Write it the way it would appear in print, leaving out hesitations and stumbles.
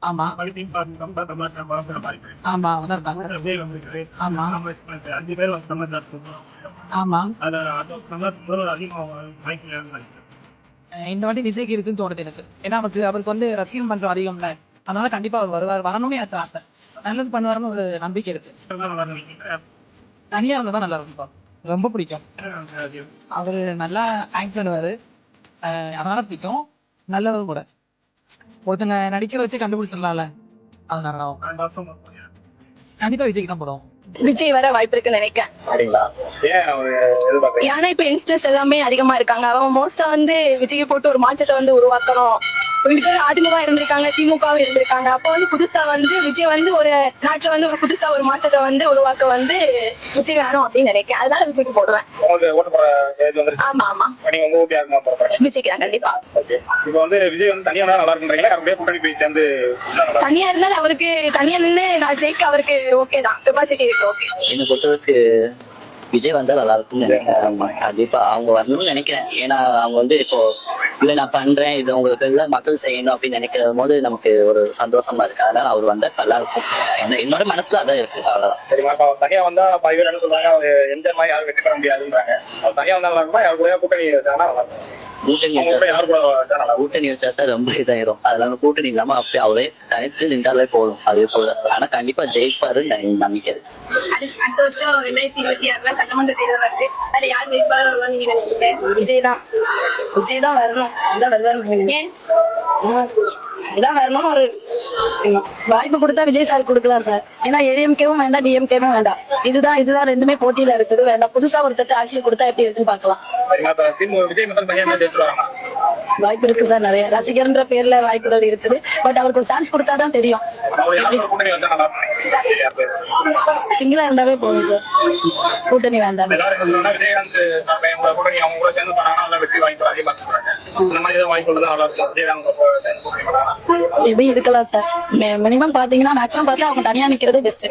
ஆமா ஆமா வந்திருக்காங்க. ஆமா ஆமா. இந்த வாட்டி விஜய்க்கு இருக்குன்னு தோணுது எனக்கு. ஏன்னா அவருக்கு வந்து ரசிகர் மன்றம் அதிகம்ல. அதனால கண்டிப்பா அவர் வருவார். வரணும்னு எனக்கு ஆசை. நல்லது பண்ணுவாருன்னு ஒரு நம்பிக்கை இருக்கு. தனியா இருந்தா தான் நல்லா இருக்கும்பா. ரொம்ப பிடிக்கும். அவரு நல்லா ஆக்ட் பண்ணுவாரு. அதனால பிடிக்கும். நல்லவர் கூட. ஒருத்தங்க நடிக்கிற வச்சு கண்டுபிடிச்சிடலாம்ல. அதனால கண்டிப்பா விஜய்க்கு தான் போடுவோம். விஜய் வர வாய்ப்பு இருக்குன்னு நினைக்கிறேன். ஏன்னா இப்ப யங்ஸ்டர்ஸ் எல்லாமே அதிகமா இருக்காங்க. அவங்க மோஸ்டா வந்து விஜயை போட்டு ஒரு மாற்றத்தை வந்து உருவாக்கணும். அதிமுக இருந்திருக்காங்க, திமுகவும் இருந்திருக்காங்க. அப்போ வந்து புதுசா வந்து விஜய் வந்து ஒரு நாட்டுல வந்து ஒரு புதுசா ஒரு மாற்றத்தை வந்து உருவாக்க வந்து விஜய் வேணும் அப்படின்னு நினைக்கிறேன். அதனால விஜய்க்கு போடுவேன். ஆமா ஆமா விஜய்க்கு தான் கண்டிப்பா. தனியா இருந்தாலும் அவருக்கு தனியா நின்று நான் ஜெயிக்க அவருக்கு ஓகே தான். கெப்பாசிட்டி இருக்கு. ஓகே. என்னை பொறுத்தவரைக்கு விஜய் வந்தா நல்லா இருக்கும்னு நினைக்கிறேன். கண்டிப்பா அவங்க வரணும்னு நினைக்கிறேன். ஏன்னா அவங்க வந்து இப்போ இல்ல நான் பண்றேன் இது உங்களுக்கு எல்லாம் மக்கள் செய்யணும் அப்படின்னு நினைக்கிற போது நமக்கு ஒரு சந்தோஷமா இருக்கு. அதனால அவர் வந்தா நல்லா இருக்கும். என்னோட மனசுல அதான் இருக்கு. அவ்வளவுதான். தனியா வந்தா பல பேர் என்ன சொல்றாங்க, அவர் எந்த மாதிரி யாரும் வெற்றி பெற முடியாதுன்றாங்க. அவர் தனியா வந்தா நல்லா இருக்குமா, யார் கூட கூட்டணி வச்சாங்கன்னா நல்லா இருக்கும்? கூட்டணி வச்சா ரொம்ப இதாயிரும். அதனால கூட்டணி இல்லாம அப்படியே அவரே தனித்து நின்றாலே போதும். அதே போல ஆனா கண்டிப்பா ஜெயிப்பாருன்னு நம்பிக்கை இருக்கு. அடுத்த வருஷம் 2026 சட்டமன்ற தேர்தல் வருது. அதுல யார் வேட்பாளர் வருவான்னு நீங்க நினைக்கிறீங்க? விஜய் தான். விஜய் தான் வரணும். அதான் வருவாரு. ஏன் இதான் வரணும். ஒரு வாய்ப்பு கொடுத்தா விஜய் சார் கொடுக்கலாம் சார். ஏன்னா ஏடிஎம்கேவும் வேண்டாம், டிஎம்கேவும் வேண்டாம். இதுதான் ரெண்டுமே போட்டியில இருக்குது. வேண்டாம் புதுசா ஒரு தட்டு ஆட்சியை கொடுத்தா எப்படி இருக்குன்னு பாக்கலாம். வாய்ப்பு இருக்கு சார். நிறைய ரசிகர்ன்ற பேர்ல வாய்ப்புகள் இருக்குது. பட் அவருக்கு ஒரு சான்ஸ் கொடுத்தாதான் தெரியும். சிங்கிளா இருந்தாவே போதும் சார். கூட்டணி வேண்டாம். எப்படி இருக்கலாம் சார். மினிமம் பாத்தீங்கன்னா மேக்ஸிமம் பார்த்தா அவங்க தனியா நிக்கிறது பெஸ்ட்.